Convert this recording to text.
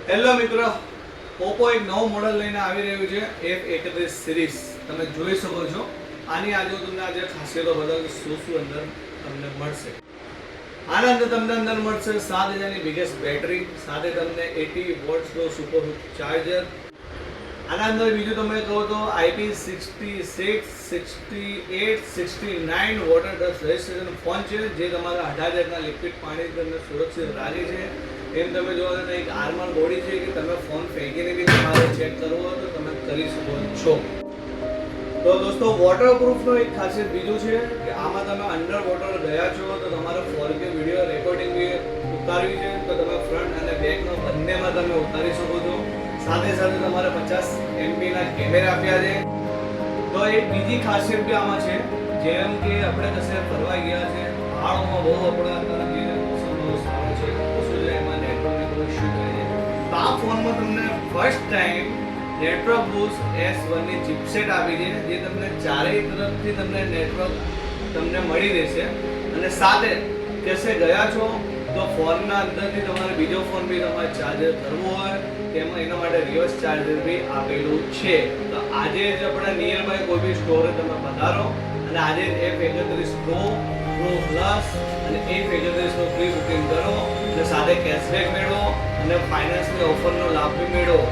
Hello મિત્રો, Oppo એક નવું મોડલ લઈને આવી રહ્યું છે F31 સિરીઝ. તમે જોઈ શકો છો. આની આજુ તમને આજે ખાસિયતો બદલ શું અંદર તમને મળશે. આના અંદર તમને મળશે 7000ની બિગેસ્ટ બેટરી, સાથે તમને 80 વોટ્સનો સુપર ચાર્જર. આના અંદર બીજું તમે કહો તો IP66, 68, 69 water dust resistant phone છે, જે તમારા 18 લિટરના લિક્વિડ પાણી તમને સુરક્ષિત રાખે છે. એમ તમે જોવો તો એક આર્મર બોડી છે કે તમે ફોન ફેંકીને બી તમારે ચેક કરવો હોય તો તમે કરી શકો છો. તો દોસ્તો, વોટરપ્રૂફનો એક ખાસિયત બીજું છે કે આમાં તમે અંડર વોટર ગયા છો તો તમારે 4K વિડીયો રેકોર્ડિંગ બી ઉતારવી છે તો તમે ફ્રન્ટ અને બેકનો બંનેમાં તમે ઉતારી શકો છો. સાથે સાથે તમારે 50 MP ના કેમેરા આપ્યા છે. તો એક બીજી ખાસિયત બી આમાં છે, જેમ કે આપણે કશે ફરવા ગયા છે, પહાડોમાં બહુ આપણા અત્યારે મોસમ સારો છે, ઓછું છે, એમાં નેટવર્કની કોઈ ઇશ્યુ થાય છે. તો આ ફોનમાં તમને first time network boost S1 ની ચિપસેટ આપી છે, જે તમને ચારેય તરફથી તમને નેટવર્ક તમને મળી રહેશે. અને સાથે કશે ગયા છો તો ફોનના અંદરથી તમારે બીજો ફોન બી તમારે ચાર્જર કરવો હોય તેમાં એના માટે રિવર્સ ચાર્જર બી આપેલું છે. તો આજે જ આપણે નિયર બાય કોઈ બી સ્ટોરે તમે પધારો અને આજે F31 Pro પ્લસ અને F31 નો પ્રી બુકિંગ કરો અને સાથે કેશબેક મેળવો અને ફાઇનાન્સની ઓફરનો લાભ બી મેળવો.